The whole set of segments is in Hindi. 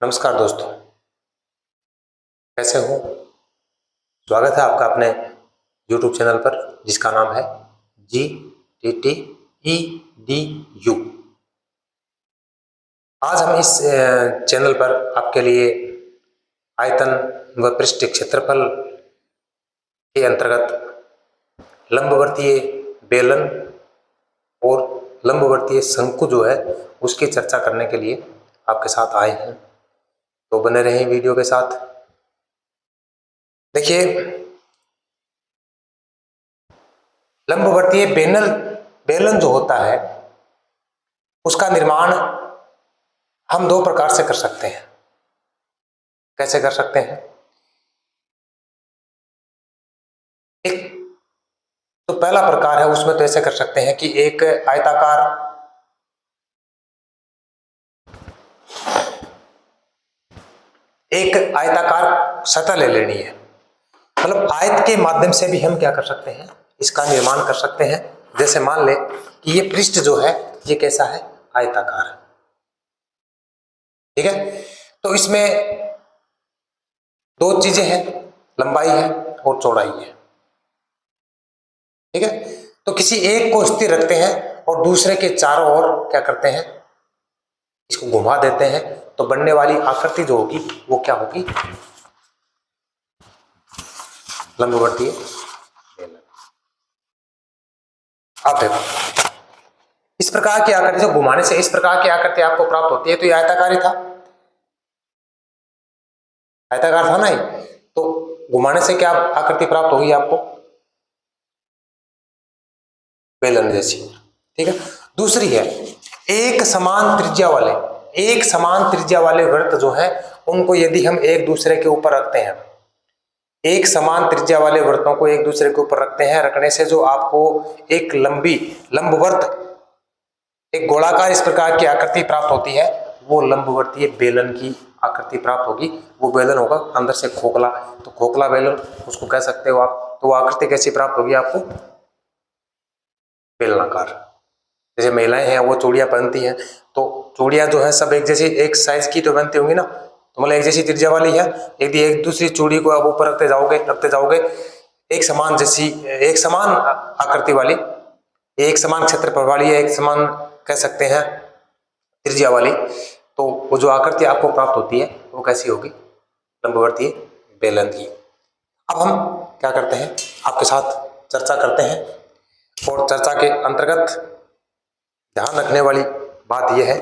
नमस्कार दोस्तों, कैसे हो? स्वागत है आपका अपने YouTube चैनल पर जिसका नाम है GTTEDU। आज हम इस चैनल पर आपके लिए आयतन व पृष्ठ क्षेत्रफल के अंतर्गत लंबवर्तीय बेलन और लंबवर्तीय शंकु जो है उसकी चर्चा करने के लिए आपके साथ आए हैं। तो बने रहें वीडियो के साथ। देखिए, लंबवर्तीय बेलन जो होता है उसका निर्माण हम दो प्रकार से कर सकते हैं। कैसे कर सकते हैं? एक तो पहला प्रकार है, उसमें तो ऐसे कर सकते हैं कि एक आयताकार सतह ले लेनी है। मतलब आयत के माध्यम से भी हम क्या कर सकते हैं, इसका निर्माण कर सकते हैं। जैसे मान ले कि ये पृष्ठ जो है ये कैसा है, आयताकार है। ठीक है, तो इसमें दो चीजें हैं, लंबाई है और चौड़ाई है। ठीक है, तो किसी एक को स्थिर रखते हैं और दूसरे के चारों ओर क्या करते हैं, इसको घुमा देते हैं, तो बनने वाली आकृति जो होगी वो क्या होगी, लंबवर्तीय बेलन। आप देखो, इस प्रकार की आकृति जो घुमाने से इस प्रकार की आकृति आपको प्राप्त होती है। तो ये आयताकार ही था, आयताकार था ना ये, तो घुमाने से क्या आकृति प्राप्त होगी आपको, बेलन जैसी। ठीक है, दूसरी है एक समान त्रिज्या वाले वृत्त जो है उनको यदि हम एक दूसरे के ऊपर रखते हैं, एक समान त्रिज्या वाले वृत्तों को एक दूसरे के ऊपर रखते हैं, रखने से जो आपको एक लंबवर्त, एक गोलाकार इस प्रकार की आकृति प्राप्त होती है, वो लंबवर्तीय बेलन की आकृति प्राप्त होगी। वो बेलन होगा अंदर से खोखला, तो खोखला बेलन उसको कह सकते हो आप। तो वो आकृति कैसी प्राप्त होगी आपको, बेलनाकार। जैसे महिलाएं हैं वो चूड़ियां पहनती हैं, तो चूड़ियां जो है सब एक जैसी, एक साइज की तो बनती होंगी ना, तो मतलब एक जैसी त्रिज्या वाली है। यदि एक दूसरी चूड़ी को आप ऊपर रखते जाओगे एक समान आकृति वाली, एक समान क्षेत्रफल वाली, एक समान कह सकते हैं त्रिज्या वाली, तो वो जो आकृति आपको प्राप्त होती है वो कैसी होगी, लंबवर्तीय बेलन की। अब हम क्या करते हैं, आपके साथ चर्चा करते हैं, और चर्चा के अंतर्गत ध्यान रखने वाली बात यह है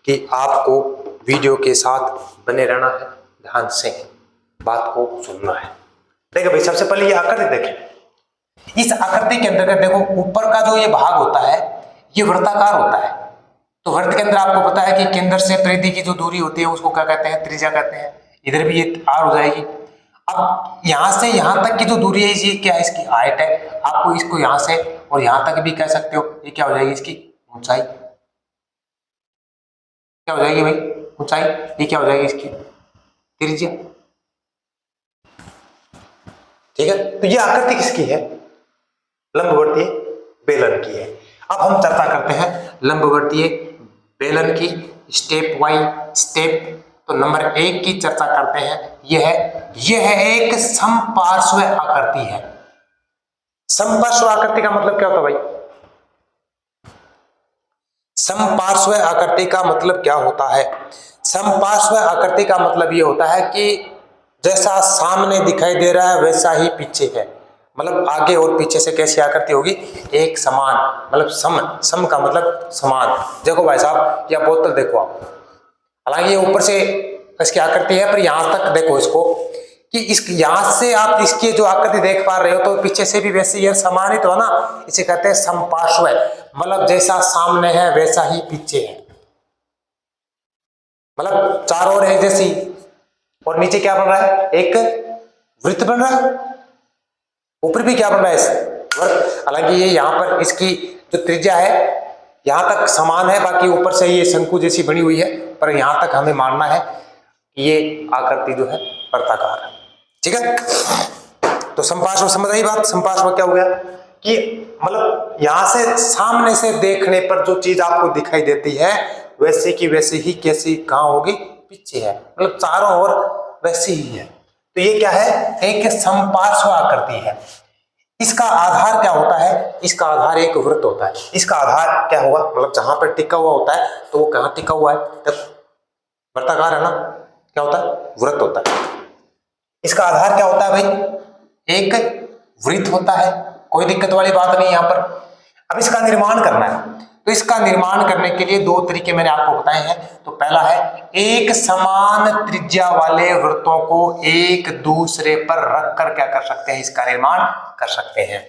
कि आपको वीडियो के साथ बने रहना है, ध्यान से बात को सुनना है। देखो भाई, सबसे पहले ये आकृति देखें। इस आकृति के अंतर्गत देखो, ऊपर का जो ये भाग होता है ये वृत्ताकार होता है। तो वृत्त के अंदर आपको पता है कि केंद्र से परिधि की जो दूरी होती है उसको क्या कहते हैं, त्रिज्या कहते हैं। इधर भी ये आर हो जाएगी। अब यहां से यहां तक की जो दूरी है ये क्या है, इसकी हाइट है। आपको इसको यहां से और यहां तक भी कह सकते हो, ये क्या हो जाएगी, इसकी ऊंचाई। क्या हो जाएगी भाई, ऊंचाई। ये क्या हो जाएगी, इसकी त्रिज्या। ठीक है, तो ये आकृति किसकी है, लंबवर्तीय बेलन की है। अब हम चर्चा करते हैं लंबवर्तीय बेलन की स्टेप बाय स्टेप। तो नंबर 1 की चर्चा करते हैं, यह एक समपार्श्व आकृति है। समपार्श्व आकृति का मतलब क्या होता है भाई, समपार्श्व आकृति का मतलब क्या होता है, समपार्श्व आकृति का मतलब ये होता है कि जैसा सामने दिखाई दे रहा है वैसा ही पीछे है। मतलब आगे और पीछे से कैसी आकृति होगी, एक समान, मतलब सम का मतलब समान। देखो भाई साहब, या बोतल देखो आप, हालांकि ये ऊपर से इसकी आकृति है, पर यहां तक देखो इसको कि यहां से आप इसकी जो आकृति देख पा रहे हो तो पीछे से भी वैसे ये समान ही तो है ना। इसे कहते हैं समपार्श्व, मतलब जैसा सामने है वैसा ही पीछे है। मतलब चारों ओर एक जैसी, और नीचे क्या बन रहा है, एक वृत्त बन रहा है, ऊपर भी क्या बन रहा है, वृत्त। हालांकि ये यहाँ पर इसकी जो त्रिज्या है यहां तक समान है, बाकी ऊपर से ये शंकु जैसी बनी हुई है, पर यहां तक हमें मानना है कि ये आकृति जो है वृत्ताकार है। ठीक है, तो समपार्श्व समझ आई बात। समपार्श्व क्या हो गया कि मतलब यहां से सामने से देखने पर जो चीज आपको दिखाई देती है वैसे की वैसे ही कैसी कहां होगी, पीछे है, मतलब चारों ओर वैसी ही है। तो ये क्या है, एक समपार्श्व आकृति है। इसका आधार क्या होता है, इसका आधार एक वृत्त होता है। इसका आधार क्या होगा, मतलब जहां पर टिका हुआ होता है तो वो कहाँ टिका हुआ है, वृत्ताकार है ना, क्या होता है, वृत्त होता है। इसका आधार क्या होता है भाई, एक वृत्त होता है, कोई दिक्कत वाली बात नहीं यहां पर। अब इसका निर्माण करना है, तो इसका निर्माण करने के लिए दो तरीके मैंने आपको बताए हैं। तो पहला है, एक समान त्रिज्या वाले वृत्तों को एक दूसरे पर रखकर क्या कर सकते हैं, इसका निर्माण कर सकते हैं।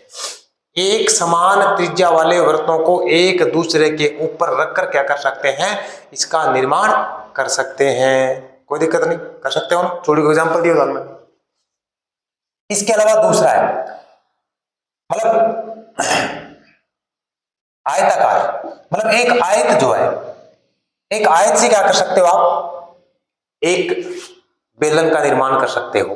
एक समान त्रिज्या वाले वृत्तों को एक दूसरे के ऊपर रखकर क्या कर सकते हैं, इसका निर्माण कर सकते हैं। कोई दिक्कत नहीं, कर सकते हो ना, छोटी को एग्जाम्पल दिया था। इसके अलावा दूसरा है, मतलब आयताकार, मतलब एक आयत जो है, एक आयत से क्या कर सकते हो आप, एक बेलन का निर्माण कर सकते हो।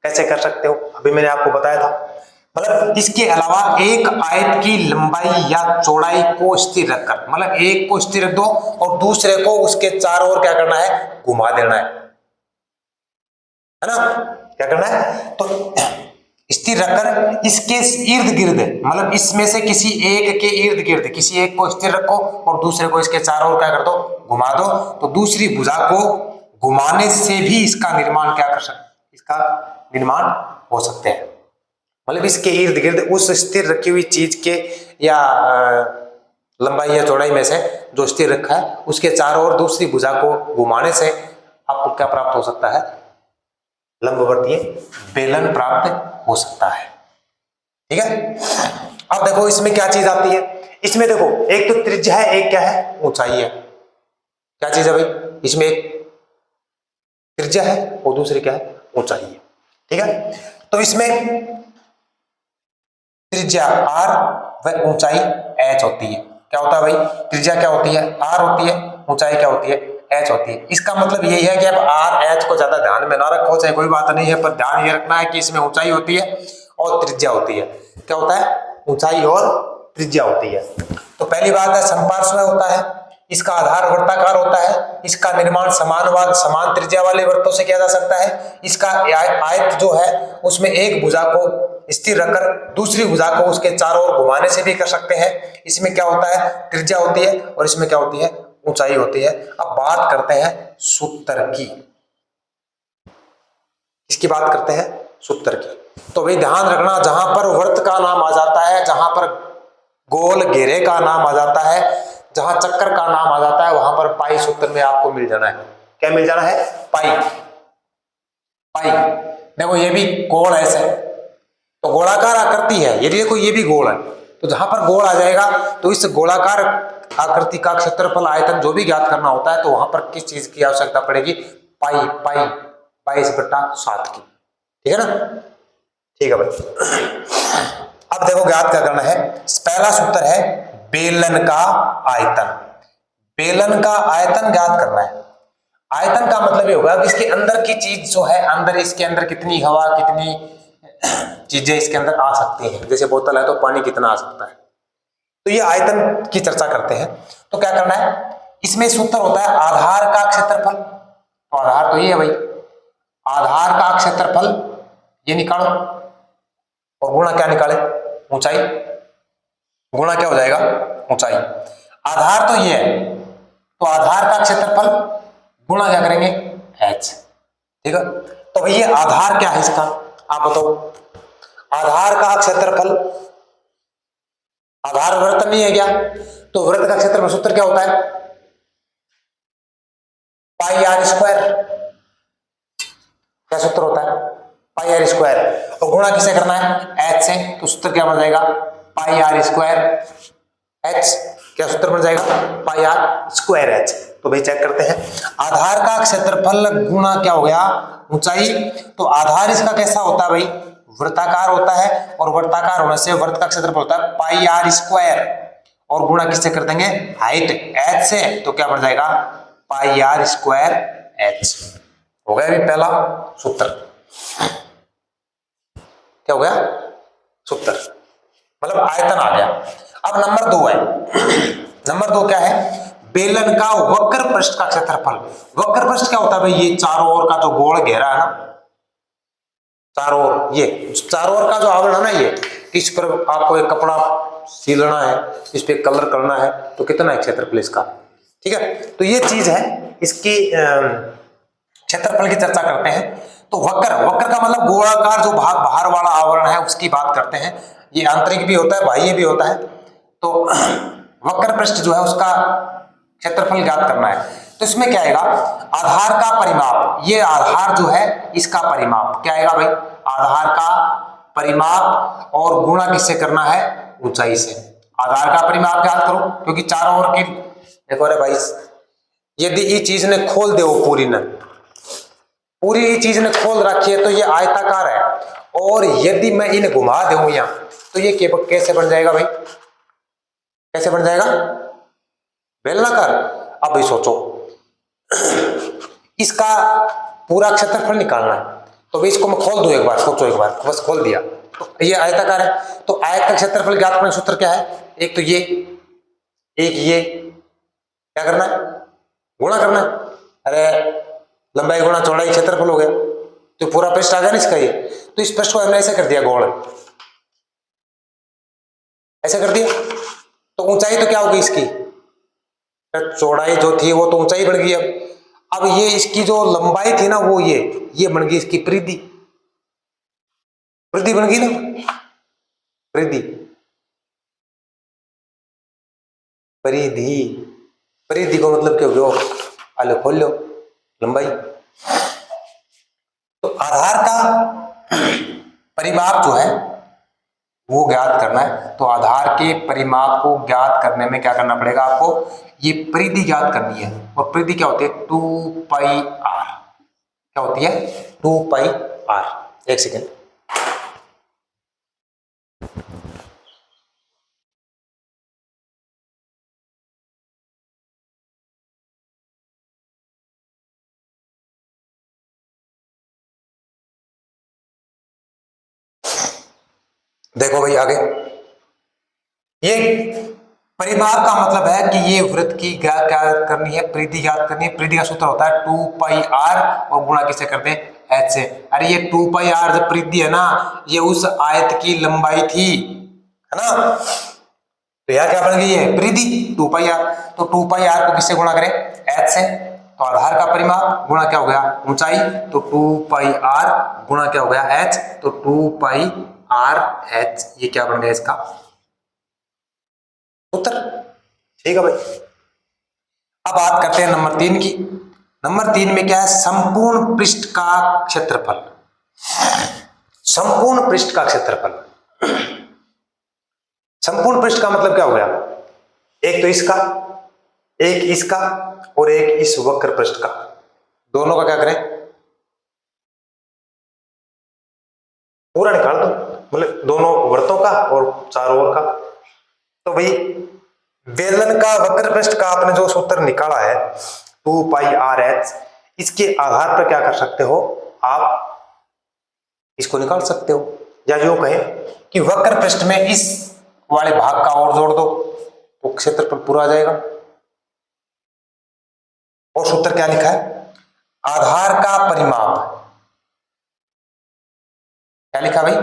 कैसे कर सकते हो, अभी मैंने आपको बताया था। मतलब इसके अलावा एक आयत की लंबाई या चौड़ाई को स्थिर रखकर, मतलब एक को स्थिर रख दो और दूसरे को उसके चारों ओर क्या करना है, घुमा देना है ना, क्या करना है, तो स्थिर रखकर इसके इर्द गिर्द, मतलब इसमें से किसी एक के इर्द गिर्द किसी एक को स्थिर रखो और दूसरे को इसके चारों ओर क्या कर दो, घुमा दो। तो दूसरी भुजा को घुमाने से भी इसका निर्माण क्या कर सकते, इसका निर्माण हो सकते हैं। मतलब इसके इर्द गिर्द उस स्थिर रखी हुई चीज के या लंबाई या चौड़ाई में से जो स्थिर रखा है उसके चारों ओर दूसरी भुजा को घुमाने से आपको क्या प्राप्त हो सकता है, लंबवर्तीय बेलन प्राप्त हो सकता है। ठीक है, अब देखो इसमें क्या चीज आती है, इसमें देखो एक तो त्रिज्या है, एक क्या है, ऊंचाई है। क्या चीज है भाई, इसमें एक त्रिज्या है और दूसरी क्या है, ऊंचाई है। ठीक है, तो इसमें त्रिज्या r व ऊंचाई h होती है। क्या होता है भाई, त्रिज्या क्या होती है, r होती है, ऊंचाई क्या होती है, h होती है। इसका मतलब यही है कि अब r h को ज्यादा ध्यान में ना रखो, चाहे कोई बात नहीं है, पर ध्यान ये रखना है कि इसमें ऊंचाई होती है और त्रिज्या होती है। क्या होता है, ऊंचाई और त्रिज्या होती है। तो पहली बात है, समपार्श्व होता है, इसका आधार वृत्ताकार होता है, इसका निर्माण समान त्रिज्या वाले वृत्तों से किया जा सकता है। इसका आयत जो है उसमें एक भुजा को स्थिर रखकर दूसरी भुजा को उसके चारों ओर घुमाने से भी कर सकते हैं। इसमें क्या होता है, त्रिज्या होती है और इसमें क्या होती है, ऊंचाई होती है। अब बात करते हैं सूत्र की, इसकी बात करते हैं सूत्र की। तो भाई ध्यान रखना, जहां पर वृत्त का नाम आ जाता है, जहां पर गोल घेरे का नाम आ जाता है, जहां चक्कर का नाम आ जाता है, वहां पर पाई सूत्र में आपको मिल जाना है। क्या मिल जाना है, पाई। पाई देखो ये भी गोल ऐसे, तो गोलाकार आकृति है, ये देखो ये भी गोल है, तो जहां पर गोल आ जाएगा तो इस गोलाकार आकृति का क्षेत्रफल आयतन जो भी ज्ञात करना होता है, तो वहां पर किस चीज की आवश्यकता पड़ेगी, पाई। पाई 22/7 की। ठीक है ना, ठीक है भाई। अब देखो ज्ञात क्या करना है, पहला सूत्र है बेलन का आयतन। बेलन का आयतन ज्ञात करना है। आयतन का मतलब ये होगा कि इसके अंदर की चीज जो है, अंदर इसके अंदर कितनी हवा, कितनी चीजें इसके अंदर आ सकती हैं। जैसे बोतल है तो पानी कितना आ सकता है, तो ये आयतन की चर्चा करते हैं। तो क्या करना है, इसमें सूत्र होता है आधार का क्षेत्रफल। तो आधार तो ये है भाई, आधार का क्षेत्रफल ये निकालो और गुणा क्या निकाले, ऊंचाई। गुणा क्या हो जाएगा, ऊंचाई। आधार तो ये है, तो आधार का क्षेत्रफल गुणा क्या करेंगे, h। ठीक है, तो ये आधार क्या है इसका, आप बताओ। आधार का क्षेत्रफल, आधार वृत्त नहीं है क्या, तो वृत्त का क्षेत्रफल सूत्र क्या होता है, पाई आर स्क्वायर। क्या सूत्र होता है, पाई आर स्क्वायर। और गुणा किसे करना है, h से, तो सूत्र क्या बन जाएगा, पाई आर स्क्वायर h। क्या सूत्र बन जाएगा, पाई आर स्क्वायर h। तो भाई चेक करते हैं, आधार का क्षेत्रफल गुणा क्या हो गया, ऊंचाई। तो आधार इसका कैसा होता है भाई, वृत्ताकार होता है, और वृत्ताकार होने से वृत्त का क्षेत्रफल होता है पाई आर स्क्वायर, और गुणा किससे कर देंगे, हाइट h से, तो क्या बन जाएगा, पाई आर स्क्वायर h। हो गया अभी पहला सूत्र, क्या हो गया, सूत्र, मतलब आयतन आ गया। अब नंबर 2 है, नंबर 2 क्या है, बेलन का वक्र पृष्ठ का क्षेत्रफल। वक्र पृष्ठ क्या होता है भाई? ये चारों ओर का जो गोल घेरा है ना, चारों ओर, ये चारों ओर का जो आवरण है ना, ये इस पर आपको एक कपड़ा सिलना है, इस पे कलर करना है, तो कितना है क्षेत्रफल इसका? ठीक है, तो ये चीज है, इसकी क्षेत्रफल की चर्चा करते हैं। तो वक्र, वक्र का मतलब गोलाकार जो भाग बाहर वाला आवरण है उसकी बात करते हैं। ये आंतरिक भी होता है, बाह्य भी होता है। तो वक्र पृष्ठ जो है उसका क्षेत्रफल ज्ञात करना है। तो इसमें क्या आएगा? आधार का परिमाप, ये आधार जो है इसका परिमाप क्या आएगा भाई? आधार का परिमाप और गुणा किससे करना है? ऊंचाई से। आधार का परिमाप ज्ञात करो, क्योंकि चारों ओर की, देखो रे भाई, यदि ये चीज ने खोल दे, वो पूरी ये चीज ने खोल रखी है तो ये आयताकार है, और यदि मैं इन्हें घुमा दूं यहां, तो ये कैसे बन जाएगा भाई? कैसे बन जाएगा? बेलनाकार। अब भाई सोचो, इसका पूरा क्षेत्रफल निकालना है, तो भाई इसको मैं खोल दूं एक बार, सोचो एक बार, बस खोल दिया, तो ये आयताकार है, तो आयत का क्षेत्रफल ज्ञात करने का सूत्र क्या है? एक तो ये, एक ये, क्या करना है? गुणा करना है। अरे लंबाई गुणा चौड़ाई क्षेत्रफल हो गया, तो पूरा पृष्ठ आ गया ना इसका ये। तो इस पृष्ठ को हमने ऐसे कर दिया गोल, ऐसे कर दिया, तो ऊंचाई तो क्या होगी इसकी? चौड़ाई जो थी वो तो ऊंचाई बढ़ गई। अब ये इसकी जो लंबाई थी ना, वो ये बन गई इसकी परिधि। परिधि बन गई ना, परिधि, परिधि, परिधि को मतलब क्या हो गया? आलो खोल लो, लंबाई। तो आधार का परिमाप जो है वो ज्ञात करना है, तो आधार के परिमाप को ज्ञात करने में क्या करना पड़ेगा आपको? ये परिधि ज्ञात करनी है। और परिधि क्या होती है? 2πr। क्या होती है? 2πr। एक सेकेंड, देखो भाई आगे, ये परिमाप का मतलब है कि ये वृत्त की क्या करनी है? परिधि ज्ञात करनी है। परिधि का सूत्र होता है 2πr और गुणा किसे करते हैं? h से। अरे ये 2πr जब परिधि है ना, ये उस आयत की लंबाई थी, है ना, तो यहाँ क्या बन गई है? परिधि 2πr। तो 2πr को किससे गुणा करें? h से। तो आधार का परिमाप गुणा क्या हो गया? ऊंचाई, तो 2πr गुणा क्या हो गया? h, तो 2πr h, ये क्या बन गया इसका उत्तर। ठीक है भाई। अब बात करते हैं नंबर 3 की। नंबर 3 में क्या है? संपूर्ण पृष्ठ का क्षेत्रफल। संपूर्ण पृष्ठ का क्षेत्रफल। संपूर्ण पृष्ठ का मतलब क्या हो गया? एक तो इसका, एक इसका, और एक इस वक्र पृष्ठ का, दोनों का क्या करें? पूरा निकाल दो, मतलब दोनों वृत्तों का और चारों ओर का। तो भाई बेलन का वक्र पृष्ठ का आपने जो सूत्र निकाला है 2πrh, इसके आधार पर क्या कर सकते हो आप? इसको निकाल सकते हो, या यूं कहें कि वक्र पृष्ठ में इस वाले भाग का और जोड़ दो, तो क्षेत्रफल पूरा आ जाएगा। और सूत्र क्या लिखा है? आधार का परिमाप। क्या लिखा भाई?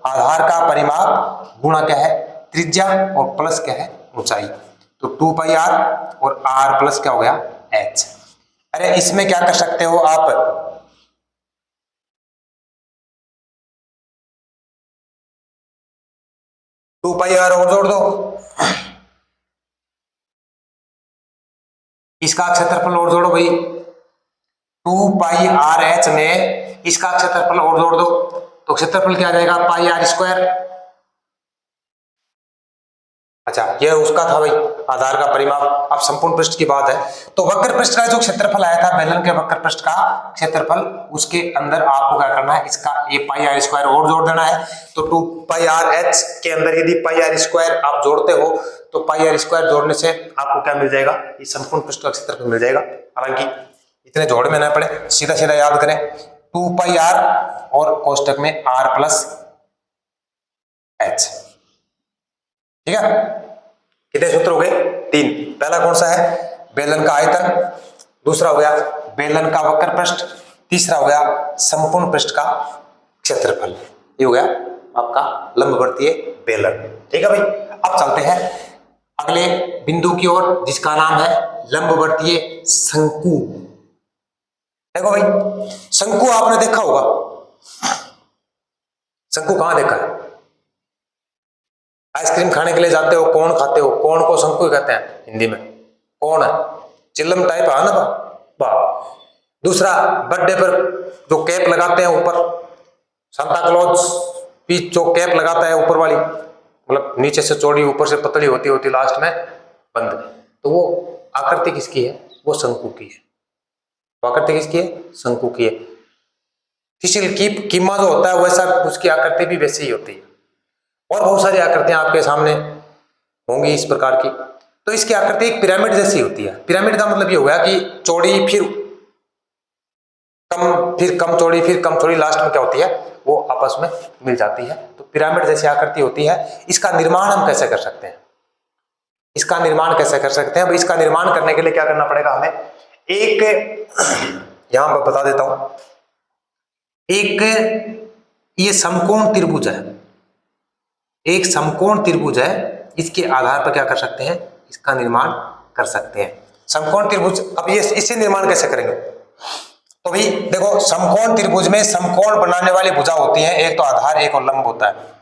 आधार का परिमाप गुणा क्या है? त्रिज्या, और प्लस क्या है? ऊंचाई। तो 2πr और r प्लस क्या हो गया? h। अरे इसमें क्या कर सकते हो आप? 2πr और जोड़ दो, इसका क्षेत्रफल और जोड़ो भाई, 2πrh में इसका क्षेत्रफल और जोड़ दो, तो क्षेत्रफल क्या आ जाएगा? πr²। अच्छा, यह उसका था भाई आधार का परिमाप। अब संपूर्ण पृष्ठ की बात है, तो वक्र पृष्ठ का जो क्षेत्रफल आया था बेलन के वक्र पृष्ठ का क्षेत्रफल, उसके अंदर आपको क्या करना है? इसका ये πr² और जोड़ देना है। तो 2πrh के अंदर यदि πr² आप जोड़ते हो, तो πr² जोड़ने से आपको क्या मिल जाएगा? ये संपूर्ण पृष्ठ का क्षेत्रफल मिल जाएगा। हालांकि इतने जोड़ में ना पड़े, सीधा सीधा याद करें, 2πr और कोष्टक में r प्लस h। ठीक है, कितने सूत्र हो गए? 3। पहला कौन सा है? बेलन का आयतन, दूसरा हो गया बेलन का वक्र पृष्ठ, तीसरा हो गया संपूर्ण पृष्ठ का क्षेत्रफल। ये हो गया आपका लंबवर्तीय बेलन। ठीक है भाई, अब चलते हैं अगले बिंदु की ओर जिसका नाम है लंबवर्तीय शंकु। देखो भाई, शंकु आपने देखा होगा, शंकु कहां देखा है? आइसक्रीम खाने के लिए जाते हो, कौन खाते हो, कौन को शंकु कहते हैं हिंदी में? कौन है? चिल्लम टाइप है ना बा। दूसरा बर्थडे पर जो कैप लगाते हैं ऊपर, सांता क्लॉज भी जो कैप लगाता है ऊपर वाली, मतलब नीचे से चौड़ी ऊपर से पतली होती लास्ट में बंद, तो वो आकृति किसकी है? वो शंकु की है। आकृति किसकी है? शंकु की है। थिसिल की कीमा जो होता है वैसा उसकी आकृति भी वैसी ही होती है। और बहुत सारी आकृतियां आपके सामने होंगी इस प्रकार की। तो इसकी आकृति एक पिरामिड जैसी होती है। पिरामिड का मतलब ये हो गया कि चौड़ी फिर कम चौड़ी फिर कम चौड़ी, लास्ट में क्या होती है? वो आपस में मिल जाती है। तो पिरामिड जैसी आकृति होती है। इसका निर्माण हम कैसे कर सकते हैं? इसका निर्माण कैसे कर सकते हैं? इसका निर्माण करने के लिए क्या करना पड़ेगा हमें? एक यहां पर बता देता हूं, एक ये समकोण त्रिभुज है, एक समकोण त्रिभुज है। इसके आधार पर क्या कर सकते हैं? इसका निर्माण कर सकते हैं। समकोण त्रिभुज, अब ये इससे निर्माण कैसे करेंगे? तो भाई देखो, समकोण त्रिभुज में समकोण बनाने वाली भुजा होती है, एक तो आधार एक और लंब होता है।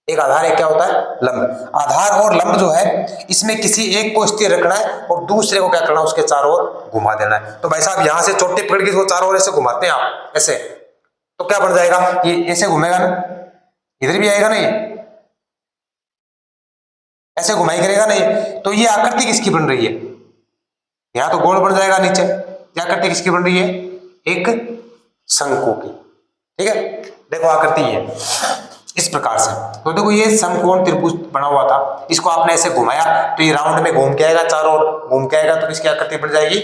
एक आधार एक क्या होता है? लंब। आधार और लंब जो है इसमें किसी एक को स्थिर रखना है और दूसरे को क्या करना है? उसके चारों ओर घुमा देना है। तो भाई साहब यहां से चोटी पकड़ के इसको चारों ओर ऐसे घुमाते हैं आप ऐसे, तो क्या बन जाएगा? ये ऐसे घूमेगा ना, इधर भी आएगा ना, ये ऐसे घुमाई करेगा ना ये। तो ये आकृति किसकी बन रही है? यहां तो गोल बन जाएगा नीचे। ये आकृति किसकी बन रही है? एक शंकु की। ठीक है, देखो आकृति है इस प्रकार से। तो देखो ये समकोण त्रिभुज बना हुआ था, इसको आपने ऐसे घुमाया तो ये राउंड में घूम के आएगा, चारों ओर घूम के आएगा, तो किसकी आकृति बन जाएगी?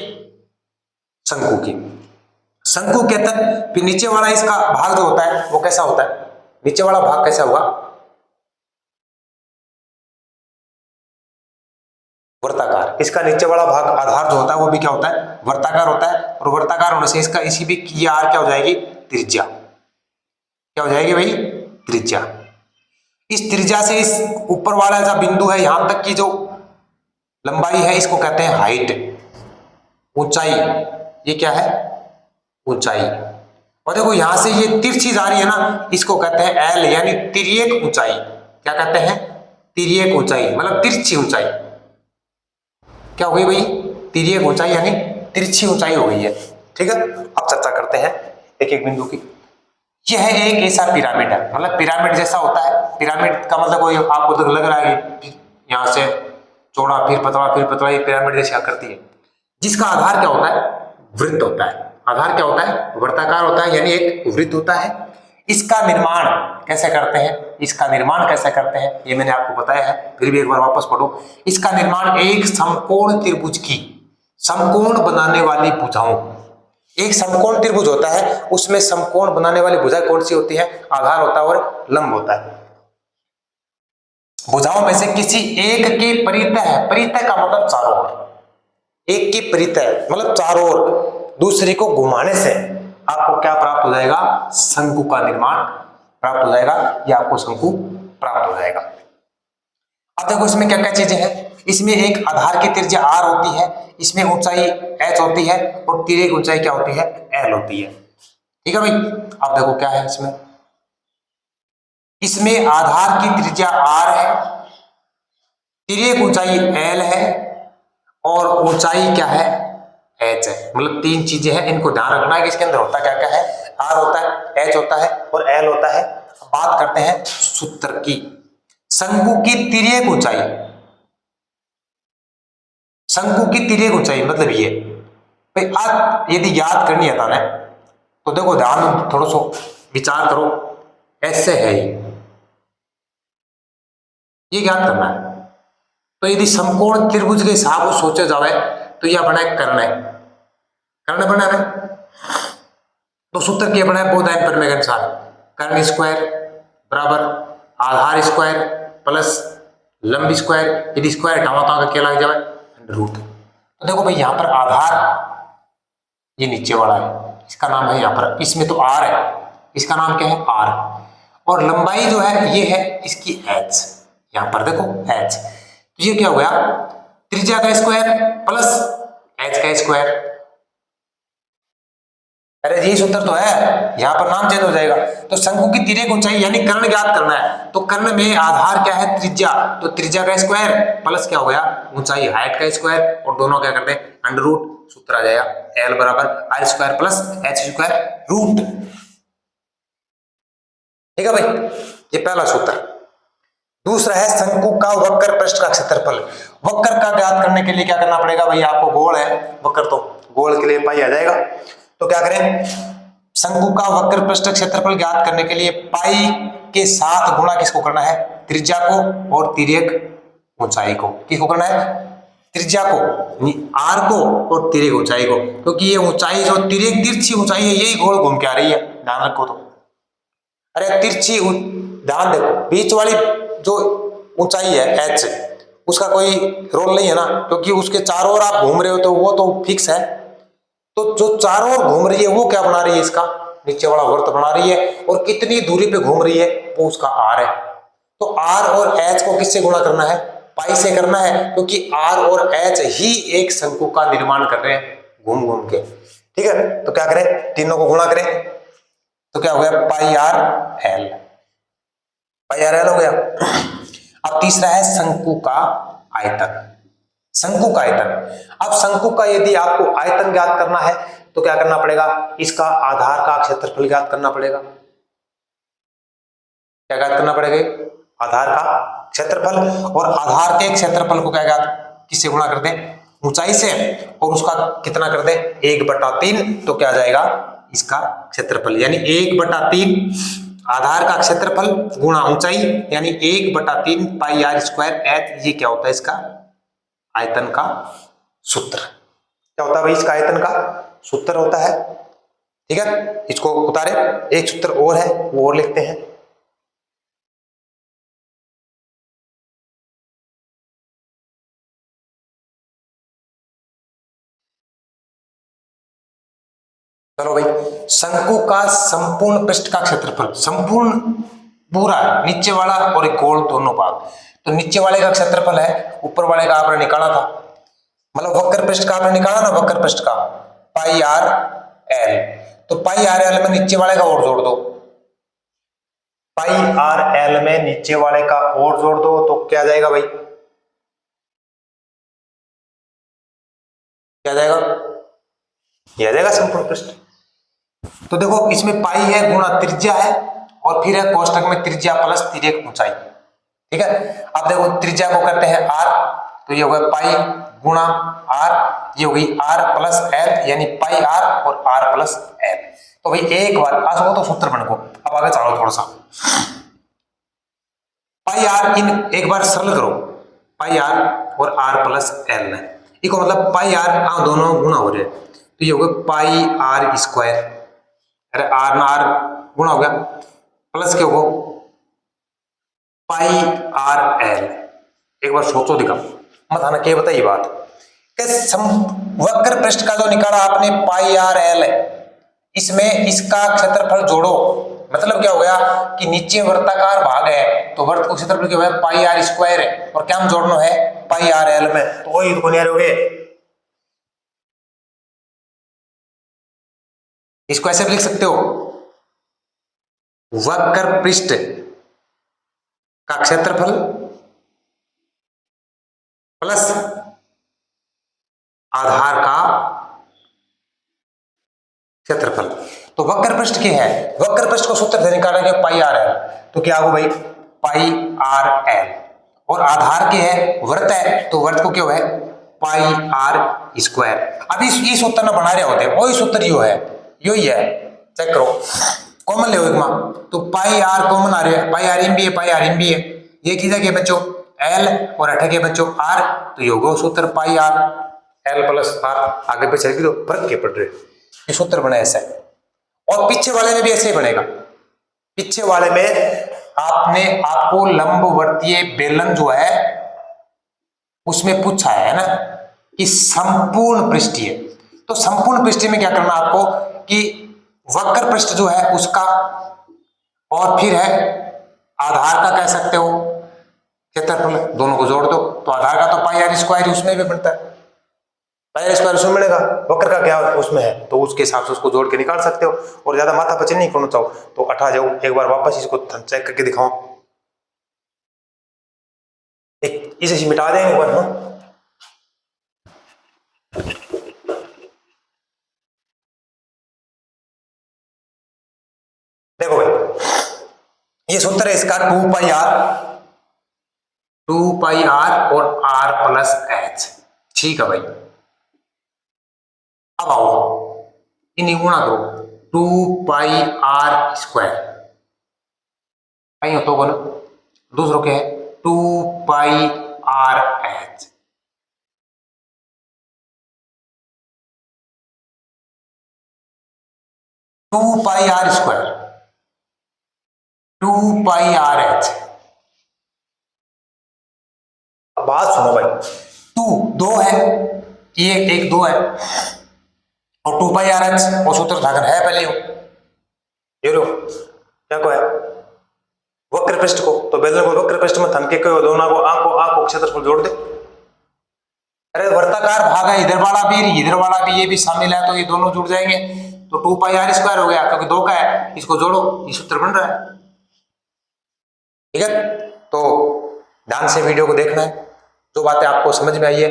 शंकु की। शंकु के तक फिर नीचे वाला इसका भाग जो होता है वो कैसा होता है? नीचे वाला भाग कैसा होगा? वर्ताकार। इसका नीचे वाला भाग आधार जो होता है वो भी क्या होता है? वर्ताकार होता है। और वर्ताकार होने से इसका इसी भी की आर क्या हो जाएगी? त्रिज्या। क्या हो जाएगी भाई? त्रिज्या। इस त्रिज्या से इस ऊपर वाला जो बिंदु है यहां तक की जो लंबाई है इसको कहते हैं हाइट, ऊंचाई। ये क्या है? ऊंचाई। और देखो यहां से ये तिरछी जा रही है ना, इसको कहते हैं एल, यानी तिर्यक ऊंचाई। क्या कहते हैं? तिर्यक ऊंचाई, मतलब तिरछी ऊंचाई। क्या हो गई भाई? तिर्यक ऊंचाई यानी तिरछी ऊंचाई हो गई है। ठीक है, अब चर्चा करते हैं एक एक बिंदु की। यह एक ऐसा पिरामिड है, मतलब पिरामिड जैसा होता है। पिरामिड का मतलब कोई आपको तो लग रहा है कि यहां से चौड़ा फिर पतला, ये पिरामिड जैसी आकृति है, जिसका आधार क्या होता है? वृत्त होता है। आधार क्या होता है? वर्ताकार होता है, यानी एक वृत्त होता है। इसका निर्माण कैसे करते हैं? इसका निर्माण कैसे करते हैं ये मैंने आपको बताया है, फिर भी एक बार वापस पढ़ो। इसका निर्माण एक समकोण त्रिभुज की समकोण बनाने वाली भुजाओं, एक समकोण त्रिभुज होता है उसमें समकोण बनाने वाली भुजा कौन सी होती है? आधार होता है और लंब होता है। भुजाओं में से किसी एक के परितः है, परितः का मतलब चारों ओर, एक की परितः मतलब चारों ओर दूसरे को घुमाने से आपको क्या प्राप्त हो जाएगा? शंकु का निर्माण प्राप्त हो जाएगा, या आपको शंकु प्राप्त हो जाएगा। अब देखो इसमें क्या क्या चीजें हैं। इसमें एक आधार की त्रिज्या r होती है, इसमें ऊंचाई h होती है और तिर्यक ऊंचाई क्या होती है? l होती है। ठीक है भाई, अब देखो क्या है इसमें। इसमें आधार की त्रिज्या r है, तिर्यक ऊंचाई l है और ऊंचाई क्या है? h है। मतलब तीन चीजें हैं, इनको ध्यान रखना है कि इसके अंदर होता क्या क्या है। r होता है, h होता है और l होता है। बात करते हैं सूत्र की। शंकु की तिर्यक ऊंचाई, शंकु की तिर्यक ऊंचाई मतलब ये भाई, आप यदि याद करनी है ना तो देखो ध्यान थोड़ा सा विचार करो। ऐसे है ये ज्ञात करना है। तो यदि समकोण त्रिभुज के हिसाब से सोचा जाए तो यह बना कर्ण है, कर्ण बना है। तो सूत्र क्या बना है? बोधायन प्रमेय के अनुसार कर्ण स्क्वायर बराबर आधार स्क्वायर प्लस लंब स्क्वायर, यदि स्क्वायर हटावा तो क्या लग जाए? √। तो देखो भाई यहाँ पर आधार ये नीचे वाला है, इसका नाम है यहाँ पर, इसमें तो आर है, इसका नाम क्या है आर, और लंबाई जो है ये है इसकी एच, यहाँ पर देखो एच, तो ये क्या हो गया त्रिज्या का स्क्वायर प्लस एच का स्क्वायर। अरे यही सूत्र तो है, यहाँ पर नाम चेंज हो जाएगा। तो शंकु की तिर्यक ऊंचाई यानी कर्ण ज्ञात करना है, तो कर्ण में आधार क्या है त्रिज्या, तो त्रिज्या का स्क्वायर प्लस क्या हो गया ऊंचाई हाइट का स्क्वायर, और दोनों क्या करते हैं अंडर रूट, सूत्र आ जाएगा एल बराबर R square plus H square root. ठीक है भाई, ये पहला सूत्र। दूसरा है शंकु का वक्र पृष्ठ का क्षेत्रफल। वक्र का ज्ञात करने के लिए क्या करना पड़ेगा भाई, आपको गोल है वक्र, तो गोल के लिए पाई आ जाएगा। तो क्या करें, शंकु का वक्र पृष्ठ क्षेत्रफल ज्ञात करने के लिए पाई के साथ गुणा किसको करना है, त्रिज्या को और तिर्यक ऊंचाई को। किसको करना है, त्रिज्या को आर को और तिर्यक ऊंचाई को, क्योंकि ये ऊंचाई जो तिर्यक तिरछी ऊंचाई है यही गोल घूम के आ रही है, ध्यान रखो। तो अरे तिरछी ध्यान देखो, बीच वाली जो ऊंचाई है एच, उसका कोई रोल नहीं है ना, क्योंकि उसके चारों ओर आप घूम रहे हो तो वो तो फिक्स है। तो जो चारों ओर घूम रही है वो क्या बना रही है, इसका नीचे वाला वर्त बना रही है, और कितनी दूरी पे घूम रही है वो उसका आर है। तो आर और एच को किससे गुणा करना है, पाई से करना है, क्योंकि आर और एच ही एक शंकु का निर्माण कर रहे हैं घूम घूम के। ठीक है, तो क्या करें, तीनों को गुणा करें, तो क्या हो गया पाई आर एल, पाई आर एल हो गया। अब तीसरा है शंकु का आयतन। शंकु का आयतन, अब शंकु का यदि आपको आयतन ज्ञात करना है तो क्या करना पड़ेगा, इसका आधार का क्षेत्रफल ज्ञात करना पड़ेगा। क्या ज्ञात करना पड़ेगा, आधार का क्षेत्रफल, और आधार के क्षेत्रफल को क्या ज्ञात किससे गुणा कर दें, ऊंचाई से, और उसका कितना कर दें 1/3, तो क्या आ जाएगा इसका क्षेत्रफल, यानी 1/3 आधार का क्षेत्रफल गुणा ऊंचाई, यानी 1/3 पाई आर स्क्वायर एच, ये क्या होता है इसका आयतन का सूत्र। क्या होता है भाई, इसका आयतन का सूत्र होता है। ठीक है, इसको उतारे, एक सूत्र और है वो और लिखते हैं। चलो भाई, शंकु का संपूर्ण पृष्ठ का क्षेत्रफल, संपूर्ण पूरा नीचे वाला और एक गोल दोनों भाग, तो नीचे वाले का क्षेत्रफल है, ऊपर वाले का आपने निकाला था, मतलब वक्र पृष्ठ का आपने निकाला ना, वक्र पृष्ठ का पाई आर एल, तो पाई आर एल में नीचे वाले का और जोड़ दो, पाई आर एल में नीचे वाले का और जोड़ दो, तो क्या जाएगा भाई, क्या जाएगा, ये आ जाएगा संपूर्ण पृष्ठ। तो देखो इसमें पाई है गुणा त्रिज्या है, और फिर है कोष्टक में त्रिज्या प्लस तिर्यक ऊंचाई। ठीक है, अब देखो त्रिज्या को करते हैं आर, तो ये होगा पाई गुणा आर, ये होगी आर प्लस एल, यानी पाई आर और आर प्लस एल। तो भाई एक बार वो तो सूत्र बन को, अब आगे चलो थोड़ा सा, पाई आर इन एक बार सरल करो, पाई आर और आर प्लस एल में, इसको मतलब पाई आर दोनों गुणा हो रहे हैं, तो ये होगा पाई आर स्क्वायर, अरे आर ना आर गुणा हो गया, प्लस क्या होगा पाई आर एल। एक बार सोचो दिखा मत आना, क्या बताइए बात, वक्र पृष्ठ का जो निकाला आपने पाई आर एल, इसमें इसका क्षेत्रफल जोड़ो, मतलब क्या हो गया कि नीचे वृत्ताकार भाग है, तो वृत्त को क्षेत्रफल क्या है पाई आर स्क्वायर है, और क्या हम जोड़ना है पाई आर एल में, तो वही हो गए। इसको ऐसे भी लिख सकते हो, वक्र पृष्ठ का क्षेत्रफल प्लस आधार का क्षेत्रफल। तो वक्र पृष्ठ क्या है, वक्र पृष्ठ को सूत्र से निकालेंगे पाई आर एल, तो क्या होगा भाई पाई आर एल, और आधार के है वृत्त है, तो वृत्त को क्या है पाई आर स्क्वायर। अब इस सूत्र ना बना रहे होते, वही सूत्र यो है, यो ही है, चेक करो, कॉमन ले एक मां, तो पाई आर कॉमन आ रहे हैं, पाई आर इन भी है, पाई आर इन भी है, ये की जगह बच्चों एल और अठे के बच्चों आर, तो योगो सूत्र पाई आर एल प्लस आर, आगे पीछे की तो फर्क के पड़ रहे, ये सूत्र बना ऐसा है। और पीछे वाले में भी ऐसे ही बनेगा, पीछे वाले में आपको लंबवर्तीय बेलन जो है उसमें पूछा है ना, कि संपूर्ण पृष्ठीय। तो संपूर्ण पृष्ठीय में क्या करना आपको कि वक्र पृष्ठ जो है उसका और फिर है आधार का कह सकते हो क्षेत्रफल, दोनों को जोड़ दो तो आधार का तो पाई आर स्क्वायर उसमें भी बनता है, पाई आर स्क्वायर उसमें मिलेगा, वक्र का क्या उसमें है तो उसके हिसाब से उसको जोड़ के निकाल सकते हो। और ज्यादा माथा पची नहीं करना चाहो तो हटा जाओ, एक बार वापस इसको चेक करके दिखाओ, इसे मिटा देंगे एक बार। देखो भाई ये सूत्र है इसका 2 पाई आर और आर प्लस एच, ठीक है भाई। अब आओ इन्हीं गुणा करो 2 पाई आर स्क्वायर, तो बोलो दूसरों के है 2 pi R H, two pi R square 2 pi R H. अब बात सुनो भाई, 2 दो है, ये एक 2 है और 2 पाई आर एच और सूत्र उठाकर है पहले ये लो क्या को है वक्र पृष्ठ को, तो बेलर को वक्र पृष्ठ में थम के दोनों को आंखों क्षेत्रफल जोड़ दे। अरे वर्ताकार भाग है, इधर वाला भी ये भी शामिल है तो ये दोनों जुड़ जाएंगे तो 2 पाई आर स्क्वायर हो गया, क्योंकि 2 का है, इसको जोड़ो ये सूत्र बन रहा है, ठीक है। तो ध्यान से वीडियो को देखना है, जो बातें आपको समझ में आई है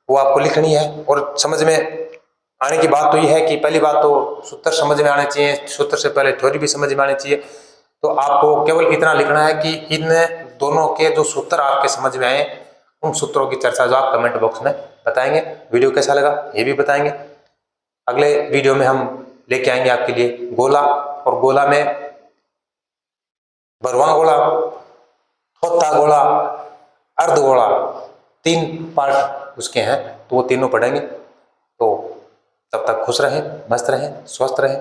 वो आपको लिखनी है। और समझ में आने की बात तो ये है कि पहली बात तो सूत्र समझ में आने चाहिए, सूत्र से पहले थ्योरी भी समझ में आनी चाहिए। तो आपको केवल इतना लिखना है कि इन दोनों के जो सूत्र आपके समझ में आए उन सूत्रों की चर्चा जो आप कमेंट बॉक्स में बताएंगे। वीडियो कैसा लगा ये भी बताएंगे। अगले वीडियो में हम लेके आएंगे आपके लिए गोला, और गोला में भरवा गोला, थोथा गोला, अर्ध गोला, 3 पार्ट उसके हैं तो वो तीनों पढ़ेंगे। तो तब तक खुश रहें, मस्त रहें, स्वस्थ रहें।